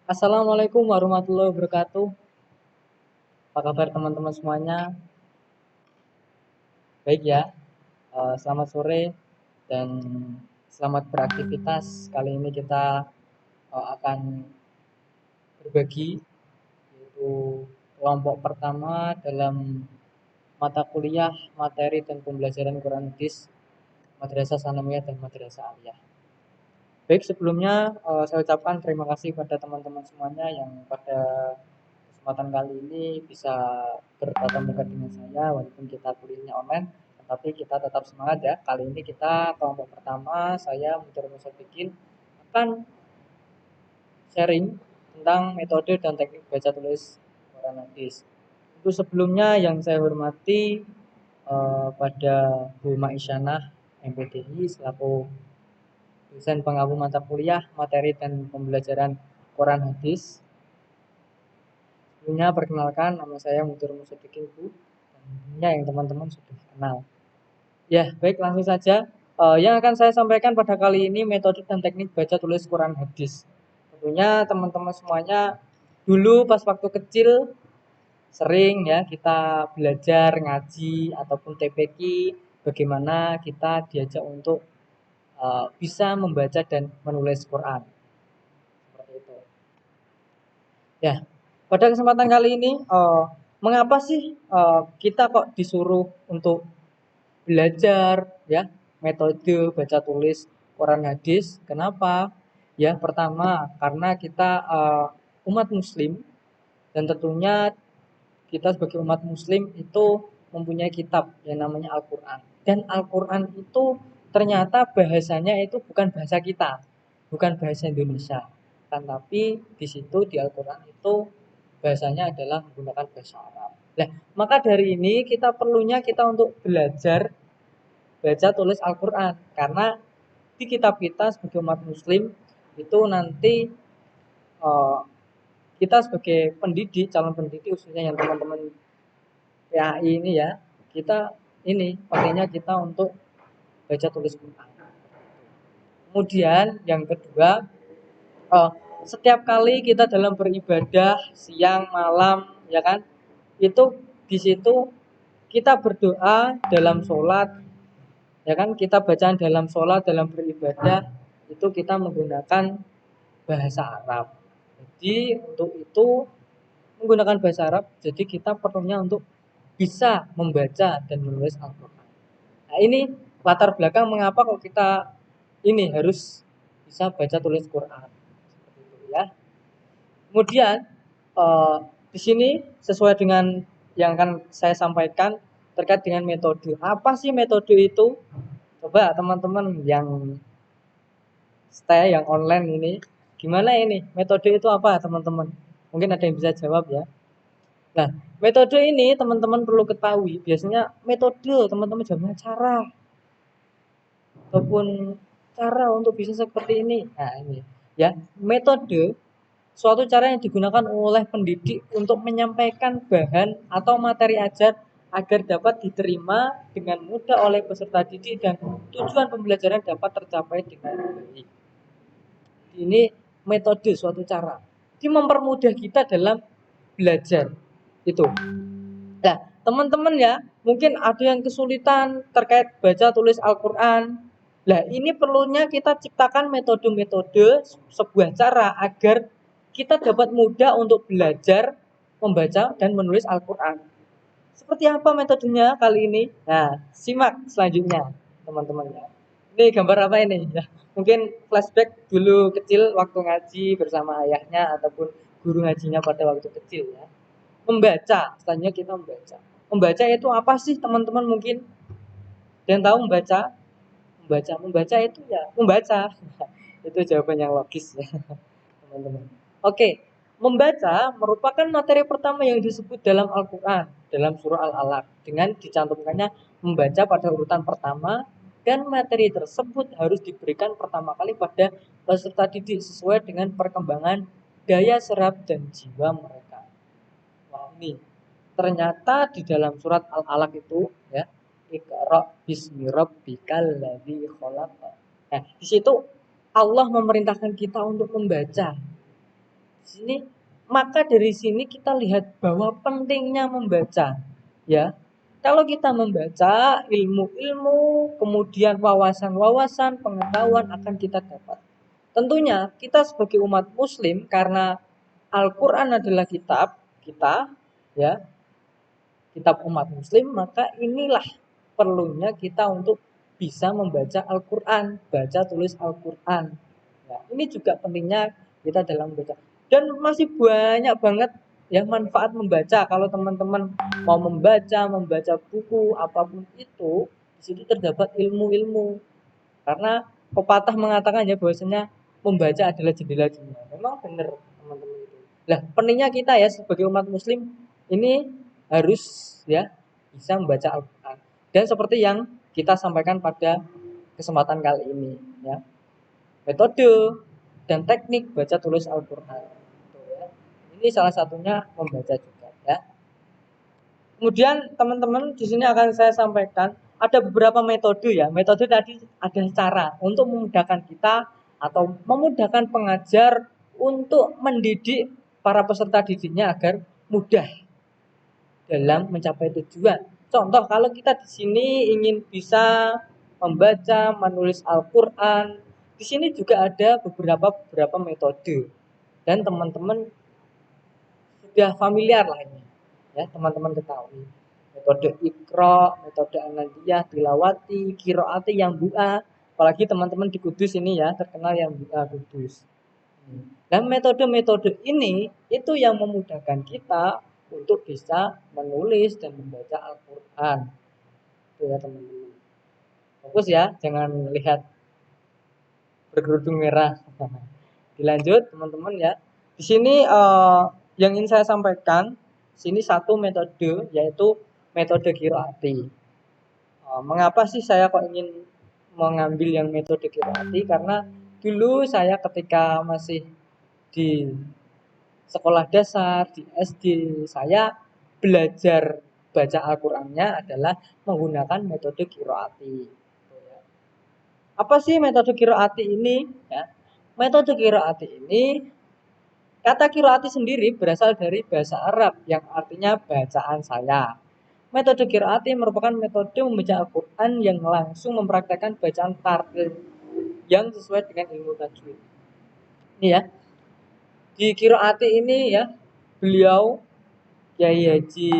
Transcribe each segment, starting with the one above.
Assalamualaikum warahmatullahi wabarakatuh. Apa kabar teman-teman semuanya? Baik ya. Selamat sore dan selamat beraktivitas. Kali ini kita akan berbagi yaitu kelompok pertama dalam mata kuliah materi dan pembelajaran Quran Hadis Madrasah Sanawiyah dan Madrasah Aliyah. Baik, sebelumnya saya ucapkan terima kasih pada teman-teman semuanya yang pada kesempatan kali ini bisa bertatap muka dengan saya walaupun kita kuliahnya online, tetapi kita tetap semangat ya. Kali ini kita kelompok pertama, saya Muhammad Musafikin akan sharing tentang metode dan teknik baca tulis Quran Hadis. Itu sebelumnya yang saya hormati pada Bu Maisyana MPDI selaku dosen pengampu mata kuliah materi dan pembelajaran Quran Hadis. Sebelumnya perkenalkan nama saya Mutur Musafikin Bu, dan tentunya yang teman-teman sudah kenal. Ya, baik langsung saja. Yang akan saya sampaikan pada kali ini metode dan teknik baca tulis Quran Hadis. Tentunya teman-teman semuanya dulu pas waktu kecil sering ya kita belajar ngaji ataupun TPQ bagaimana kita diajak untuk bisa membaca dan menulis Quran. Seperti itu. Ya, pada kesempatan kali ini, mengapa sih kita kok disuruh untuk belajar ya metode baca tulis Quran Hadis? Kenapa? Ya, pertama karena kita umat Muslim dan tentunya kita sebagai umat Muslim itu mempunyai kitab yang namanya Al-Quran. Dan Al-Quran itu ternyata bahasanya itu bukan bahasa kita, bukan bahasa Indonesia. Kan tapi di situ di Al-Quran itu bahasanya adalah menggunakan bahasa Arab. Nah, maka dari ini kita perlunya kita untuk belajar baca tulis Al-Quran karena di kitab kita sebagai umat Muslim itu nanti eh, kita sebagai pendidik, calon pendidik khususnya yang teman-teman PAI ini ya, kita ini pakainya kita untuk baca tulis Quran. Kemudian yang kedua, eh, setiap kali kita dalam beribadah siang malam ya kan, itu di situ kita berdoa dalam sholat ya kan, kita bacaan dalam sholat dalam beribadah itu kita menggunakan bahasa Arab. Jadi untuk itu menggunakan bahasa Arab, jadi kita perlunya untuk bisa membaca dan menulis Al-Quran. Nah ini latar belakang mengapa kok kita ini harus bisa baca tulis Quran. Seperti itu ya. Kemudian eh, di sini sesuai dengan yang akan saya sampaikan terkait dengan metode. Apa sih metode itu? Coba teman-teman yang stay yang online ini, gimana ini? Metode itu apa teman-teman? Mungkin ada yang bisa jawab ya. Nah, metode ini teman-teman perlu ketahui. Biasanya metode teman-teman jawabnya cara ataupun cara untuk bisa seperti ini. Nah, ini ya, metode suatu cara yang digunakan oleh pendidik untuk menyampaikan bahan atau materi ajar agar dapat diterima dengan mudah oleh peserta didik dan tujuan pembelajaran dapat tercapai dengan baik. Ini metode suatu cara. Ini mempermudah kita dalam belajar. Itu. Nah, teman-teman ya, mungkin ada yang kesulitan terkait baca tulis Al-Quran. Nah, ini perlunya kita ciptakan metode-metode sebuah cara agar kita dapat mudah untuk belajar membaca dan menulis Al-Quran. Seperti apa metodenya kali ini? Nah, simak selanjutnya, teman-teman ya. Ini gambar apa ini? Ya, mungkin flashback dulu kecil waktu ngaji bersama ayahnya ataupun guru ngajinya pada waktu kecil ya. Membaca, selanjutnya kita membaca. Membaca itu apa sih teman-teman mungkin? Dan tahu membaca? Membaca itu ya membaca. Itu jawaban yang logis ya, teman-teman. Oke, membaca merupakan materi pertama yang disebut dalam Al-Quran, dalam surah Al-Alaq, dengan dicantumkannya membaca pada urutan pertama dan materi tersebut harus diberikan pertama kali pada peserta didik sesuai dengan perkembangan daya serap dan jiwa mereka. Wah, ini ternyata di dalam surat Al-Alaq itu ya, Iqra bismi rabbikal ladzi khalaq. Nah, di situ Allah memerintahkan kita untuk membaca. Di sini maka dari sini kita lihat bahwa pentingnya membaca, ya. Kalau kita membaca ilmu-ilmu, kemudian wawasan-wawasan, pengetahuan akan kita dapat. Tentunya kita sebagai umat muslim karena Al-Qur'an adalah kitab kita, ya, kitab umat muslim, maka inilah perlunya kita untuk bisa membaca Al-Quran, baca tulis Al-Quran. Ya, ini juga pentingnya kita dalam membaca. Dan masih banyak banget ya manfaat membaca. Kalau teman-teman mau membaca buku apapun itu, di situ terdapat ilmu-ilmu. Karena pepatah mengatakan ya bahwasanya membaca adalah jendela dunia. Memang benar teman-teman itu. Nah, pentingnya kita ya sebagai umat muslim ini harus ya bisa membaca Al-Qur'an. Dan seperti yang kita sampaikan pada kesempatan kali ini ya. Metode dan teknik baca tulis Al-Qur'an. Ya. Ini salah satunya membaca juga ya. Kemudian teman-teman di sini akan saya sampaikan ada beberapa metode ya. Metode tadi ada cara untuk memudahkan kita atau memudahkan pengajar untuk mendidik para peserta didiknya agar mudah dalam mencapai tujuan. Contoh kalau kita di sini ingin bisa membaca, menulis Al-Qur'an, di sini juga ada beberapa metode dan teman-teman sudah familiar lah ini. Ya, teman-teman ketahui. Metode Iqra, metode Anandiyah, Tilawati, Qiraati yang bu'a, apalagi teman-teman di Kudus ini ya, terkenal yang bu'a Kudus. Dan metode-metode ini itu yang memudahkan kita untuk bisa menulis dan membaca Al-Qur'an. Itu ya teman-teman. Fokus ya, jangan lihat berkerudung merah. Dilanjut teman-teman ya. Di sini yang ingin saya sampaikan, sini satu metode yaitu metode Qiraati. Mengapa sih saya kok ingin mengambil yang metode Qiraati? Karena dulu saya ketika masih di sekolah dasar, di SD, saya belajar baca Al-Qur'annya adalah menggunakan metode Qiraati. Apa sih metode Qiraati ini? Ya. Metode Qiraati ini, kata Qiraati sendiri berasal dari bahasa Arab yang artinya bacaan saya. Metode Qiraati merupakan metode membaca Al-Quran yang langsung mempraktekkan bacaan tartil yang sesuai dengan ilmu tajwid. Ini ya, di Qiraati ini ya, beliau Kiai Haji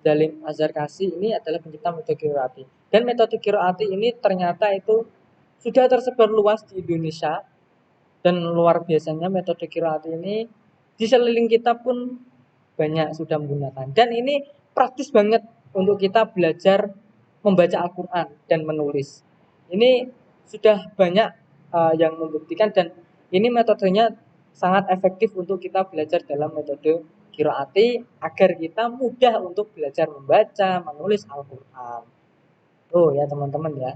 Dalim Azhar Kasih ini adalah pencipta metode Qiraati. Dan metode Qiraati ini ternyata itu sudah tersebar luas di Indonesia. Dan luar biasanya metode Qiraati ini di sekeliling kita pun banyak sudah menggunakan. Dan ini praktis banget untuk kita belajar membaca Al-Quran dan menulis. Ini sudah banyak yang membuktikan dan ini metodenya sangat efektif untuk kita belajar dalam metode Qiraati agar kita mudah untuk belajar membaca, menulis Al-Quran. Oh ya teman-teman ya.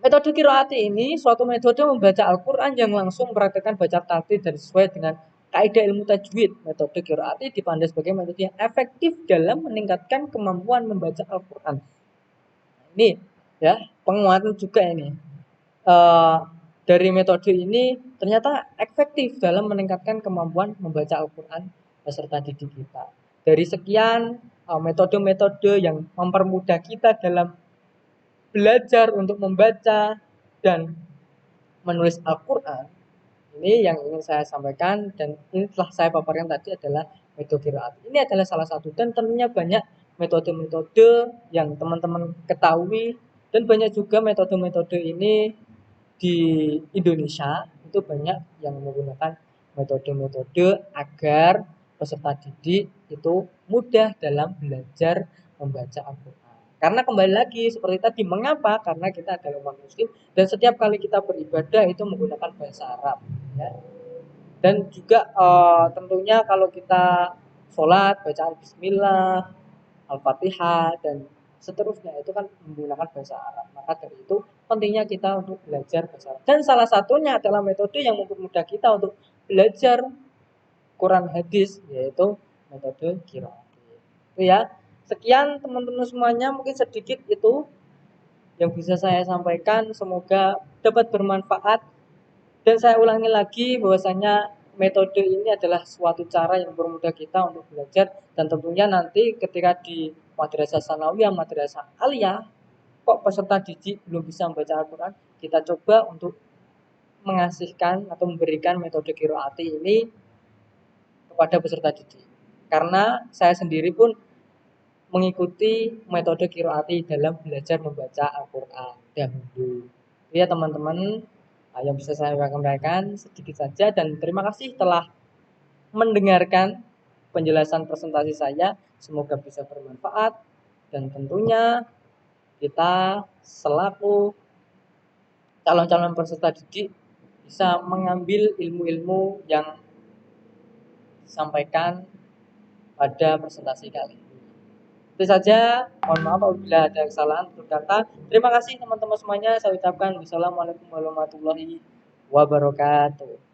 Metode Qiraati ini suatu metode membaca Al-Quran yang langsung mempraktikkan baca tartil dan sesuai dengan kaidah ilmu tajwid. Metode Qiraati dipandang sebagai metode yang efektif dalam meningkatkan kemampuan membaca Al-Quran. Ini ya penguatan juga ini. Dari metode ini ternyata efektif dalam meningkatkan kemampuan membaca Al-Quran peserta didik kita. Dari sekian metode-metode yang mempermudah kita dalam belajar untuk membaca dan menulis Al-Quran, ini yang ingin saya sampaikan dan ini telah saya paparkan tadi adalah metode Qiraati. Ini adalah salah satu dan tentunya banyak metode-metode yang teman-teman ketahui dan banyak juga metode-metode ini di Indonesia itu banyak yang menggunakan metode-metode agar peserta didik itu mudah dalam belajar membaca Al-Quran. Karena kembali lagi seperti tadi, mengapa? Karena kita adalah umat muslim dan setiap kali kita beribadah itu menggunakan bahasa Arab. Ya. Dan juga tentunya kalau kita sholat, bacaan Bismillah, Al-Fatihah, dan seterusnya itu kan menggunakan bahasa Arab. Maka dari itu pentingnya kita untuk belajar bahasa Arab. Dan salah satunya adalah metode yang mempermudah kita untuk belajar Quran hadis, yaitu metode Qiraati. Itu ya. Sekian teman-teman semuanya, mungkin sedikit itu yang bisa saya sampaikan. Semoga dapat bermanfaat Dan saya ulangi lagi bahwasanya metode ini adalah suatu cara yang mempermudah kita untuk belajar, dan tentunya nanti ketika di madrasah sanawiyah, madrasah aliyah, kok peserta didik belum bisa membaca Al-Quran, kita coba untuk mengasihkan atau memberikan metode qiraati ini kepada peserta didik. Karena saya sendiri pun mengikuti metode qiraati dalam belajar membaca Al-Quran dahulu. Ya teman-teman, yang bisa saya sampaikan sedikit saja, dan terima kasih telah mendengarkan penjelasan presentasi saya. Semoga bisa bermanfaat, dan tentunya kita selaku calon-calon peserta didik bisa mengambil ilmu-ilmu yang disampaikan pada presentasi kali ini. Itu saja, mohon maaf apabila ada kesalahan berkata. Terima kasih teman-teman semuanya, saya ucapkan wassalamualaikum warahmatullahi wabarakatuh.